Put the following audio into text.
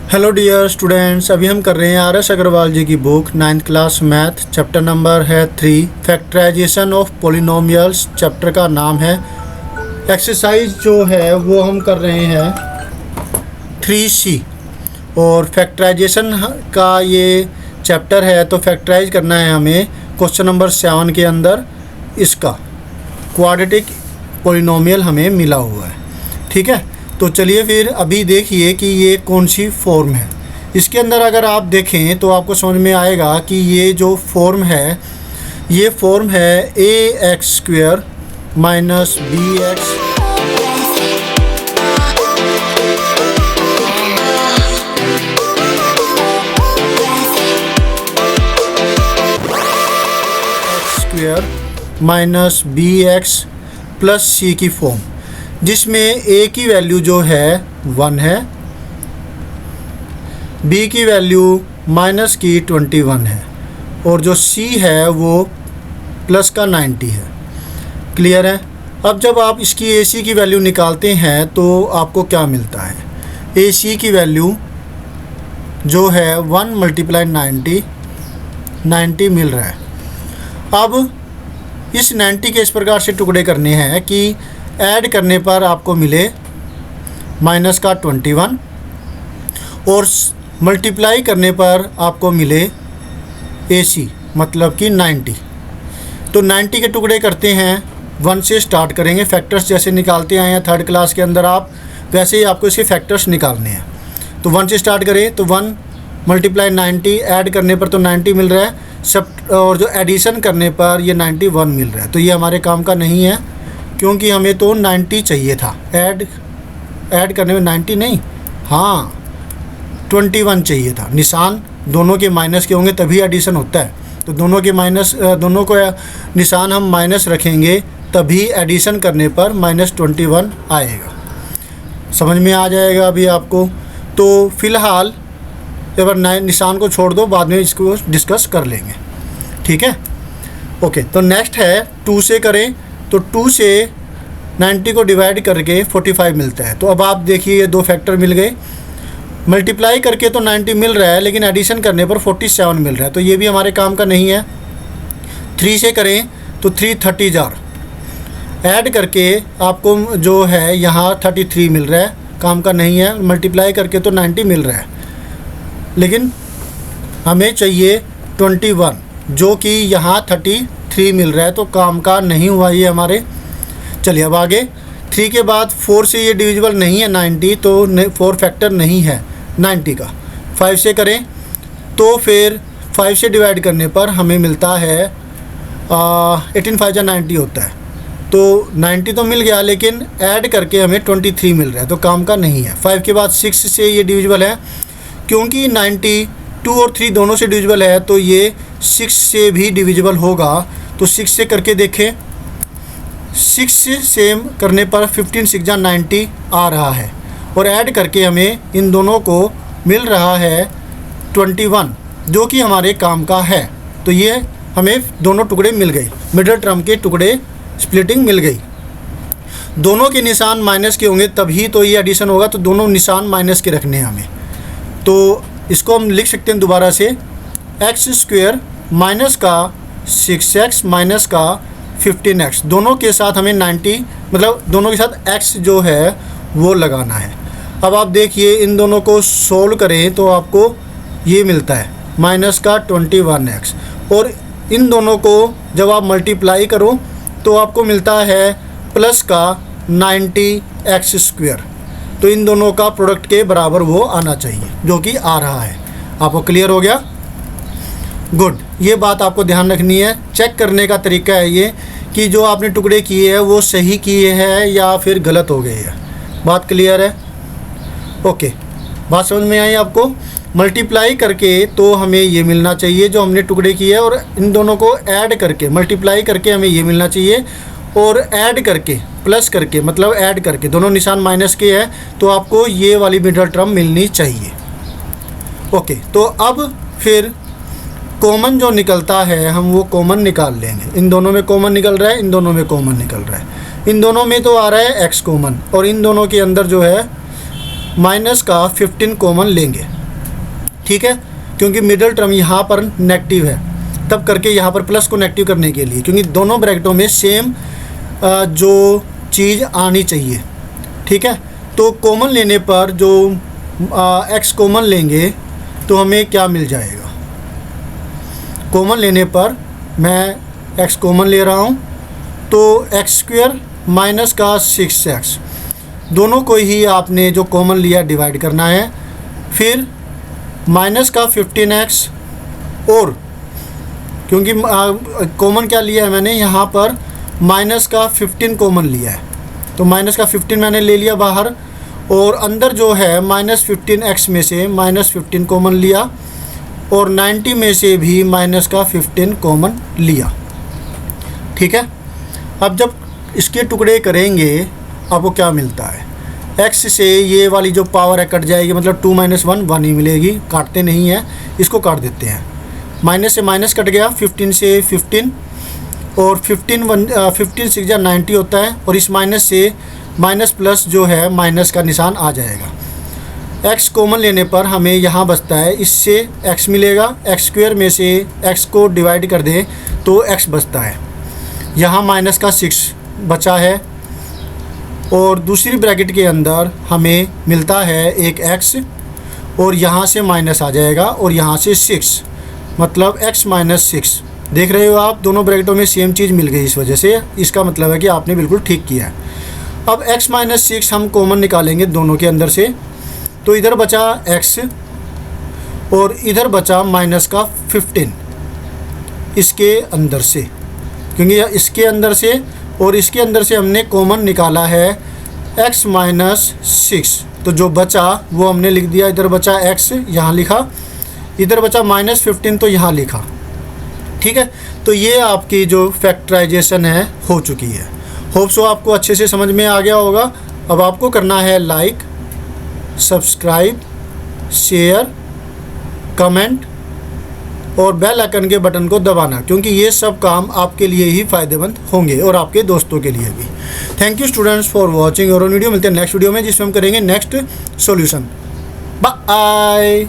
Hello dear students, अभी हम कर रहे हैं आर एस अग्रवाल जी की book 9th class math. Chapter number है 3 फैक्टराइजेशन ऑफ पोलिनोमियल्स। चैप्टर का नाम है। एक्सरसाइज जो है वो हम कर रहे हैं 3C और फैक्टराइजेशन का ये चैप्टर है। तो फैक्टराइज करना है हमें क्वेश्चन नंबर 7 के अंदर। इसका क्वाड्रेटिक पोलिनोमियल हमें मिला हुआ है, ठीक है। तो चलिए फिर अभी देखिए कि ये कौन सी फॉर्म है। इसके अंदर अगर आप देखें तो आपको समझ में आएगा कि ये जो फॉर्म है ये फॉर्म है ax² minus bx minus bx plus c की फॉर्म, जिसमें a की वैल्यू जो है 1 है, b की वैल्यू माइनस की 21 है और जो c है वो प्लस का 90 है। क्लियर है। अब जब आप इसकी ac की वैल्यू निकालते हैं तो आपको क्या मिलता है। ac की वैल्यू जो है 1 मल्टीप्लाई 90 मिल रहा है। अब इस 90 के इस प्रकार से टुकड़े करने हैं कि ऐड करने पर आपको मिले माइनस का 21 और मल्टीप्लाई करने पर आपको मिले AC मतलब कि 90। तो 90 के टुकड़े करते हैं 1 से स्टार्ट करेंगे। फैक्टर्स जैसे निकालते आए हैं 3rd क्लास के अंदर आप, वैसे ही आपको इसके फैक्टर्स निकालने हैं। तो 1 से स्टार्ट करें तो 1 मल्टीप्लाई 90, ऐड करने पर तो 90 मिल रहा है सब, और जो एडिशन करने पर ये 91 मिल रहा है। तो ये हमारे काम का नहीं है क्योंकि हमें तो 90 चाहिए था। ऐड करने में 90 नहीं, हाँ 21 चाहिए था। निशान दोनों के माइनस के होंगे तभी एडिशन होता है। तो दोनों को निशान हम माइनस रखेंगे तभी एडिशन करने पर -21 आएगा। समझ में आ जाएगा अभी आपको। तो फिलहाल एक बार निशान को छोड़ दो, बाद में इसको डिस्कस कर लेंगे, ठीक है। ओके, तो नेक्स्ट है 2 से करें तो 2 से 90 को डिवाइड करके 45 मिलता है। तो अब आप देखिए ये दो फैक्टर मिल गए। मल्टीप्लाई करके तो 90 मिल रहा है लेकिन एडिशन करने पर 47 मिल रहा है। तो ये भी हमारे काम का नहीं है। 3 से करें तो 3 30 जार, ऐड करके आपको जो है यहाँ 33 मिल रहा है, काम का नहीं है। मल्टीप्लाई करके तो 90 मिल रहा है लेकिन हमें चाहिए 21 जो कि यहाँ 33 मिल रहा है, तो काम का नहीं हुआ ये हमारे। चलिए अब आगे 3 के बाद 4 से ये डिविजिबल नहीं है 90, तो 4 फैक्टर नहीं है 90 का। 5 से करें तो फिर 5 से डिवाइड करने पर हमें मिलता है 18 5 90 होता है। तो 90 तो मिल गया लेकिन ऐड करके हमें 23 मिल रहा है, तो काम का नहीं है। 5 के बाद 6 से ये डिविजिबल है क्योंकि 90 2 और 3 दोनों से डिविजिबल है, तो ये 6 से भी डिविजिबल होगा। तो 6 से करके देखें, 6 से सेम करने पर 15 6 90 आ रहा है और ऐड करके हमें इन दोनों को मिल रहा है 21 जो कि हमारे काम का है। तो ये हमें दोनों टुकड़े मिल गए, मिडिल टर्म के टुकड़े, स्प्लिटिंग मिल गई। दोनों के निशान माइनस के होंगे तभी तो ये एडिशन होगा, तो दोनों निशान माइनस के रखने हैं हमें। तो इसको हम लिख सकते हैं दोबारा से, x² माइनस का 6x माइनस का 15x, दोनों के साथ हमें 90 मतलब दोनों के साथ x जो है वो लगाना है। अब आप देखिए इन दोनों को सोल्व करें तो आपको ये मिलता है माइनस का 21x, और इन दोनों को जब आप मल्टीप्लाई करो तो आपको मिलता है प्लस का 90x²। तो इन दोनों का प्रोडक्ट के बराबर वो आना चाहिए जो कि आ रहा है। आपको क्लियर हो गया? गुड। ये बात आपको ध्यान रखनी है। चेक करने का तरीका है ये कि जो आपने टुकड़े किए हैं वो सही किए हैं या फिर गलत हो गए हैं। बात क्लियर है? ओके, बात समझ में आई आपको? मल्टीप्लाई करके तो हमें ये मिलना चाहिए जो हमने टुकड़े किए हैं, और इन दोनों को ऐड करके मल्टीप्लाई करके हमें ये मिलना चाहिए, और ऐड करके प्लस करके मतलब ऐड करके दोनों निशान माइनस के हैं तो आपको ये वाली मिडिल टर्म मिलनी चाहिए। ओके, तो अब फिर कॉमन जो निकलता है हम वो कॉमन निकाल लेंगे। इन दोनों में कॉमन निकल रहा है, इन दोनों में कॉमन निकल रहा है। इन दोनों में तो आ रहा है x कॉमन, और इन दोनों के अंदर जो है माइनस का 15 कॉमन लेंगे। ठीक है, क्योंकि मिडिल टर्म यहाँ पर नेगेटिव है, तब करके यहाँ पर प्लस को नेगेटिव करने के लिए, क्योंकि दोनों ब्रैकेटों में सेम जो चीज़ आनी चाहिए। ठीक है, तो कॉमन लेने पर जो x कॉमन लेंगे तो हमें क्या मिल जाएगा। कॉमन लेने पर मैं x कॉमन ले रहा हूँ तो x² माइनस का 6x, दोनों को ही आपने जो कॉमन लिया डिवाइड करना है। फिर माइनस का 15x, और क्योंकि कॉमन क्या लिया है मैंने यहाँ पर माइनस का 15 कॉमन लिया है, तो माइनस का 15 मैंने ले लिया बाहर, और अंदर जो है माइनस 15x में से माइनस 15 कॉमन लिया, और 90 में से भी माइनस का 15 कॉमन लिया। ठीक है, अब जब इसके टुकड़े करेंगे आपको क्या मिलता है, x से ये वाली जो पावर है कट जाएगी, मतलब 2 - 1 1 ही मिलेगी, काटते नहीं है, इसको काट देते हैं। माइनस से माइनस कट गया, 15 से 15, और 15 6 जा 90 होता है, और इस माइनस से माइनस प्लस जो है माइनस का निशान आ जाएगा। x कॉमन लेने पर हमें यहाँ बचता है, इससे x मिलेगा, x² में से x को डिवाइड कर दें तो x बचता है, यहाँ माइनस का 6 बचा है, और दूसरी ब्रैकेट के अंदर हमें मिलता है एक x, और यहाँ से माइनस आ जाएगा, और यहाँ से 6, मतलब x - 6। देख रहे हो आप, दोनों ब्रैकेटों में सेम चीज़ मिल गई, इस वजह से इसका मतलब है कि आपने बिल्कुल ठीक किया है। अब x - 6 हम कॉमन निकालेंगे दोनों के अंदर से, तो इधर बचा x और इधर बचा माइनस का 15 इसके अंदर से, क्योंकि इसके अंदर से और इसके अंदर से हमने कॉमन निकाला है x - 6, तो जो बचा वो हमने लिख दिया, इधर बचा x यहाँ लिखा, इधर बचा -15 तो यहाँ लिखा। ठीक है, तो ये आपकी जो फैक्टराइजेशन है हो चुकी है। होप सो आपको अच्छे से समझ में आ गया होगा। अब आपको करना है लाइक, सब्सक्राइब, शेयर, कमेंट और बेल आइकन के बटन को दबाना, क्योंकि ये सब काम आपके लिए ही फ़ायदेमंद होंगे और आपके दोस्तों के लिए भी। Thank you students for watching. और वीडियो मिलते हैं नेक्स्ट वीडियो में, जिसमें हम करेंगे नेक्स्ट सॉल्यूशन। बाय।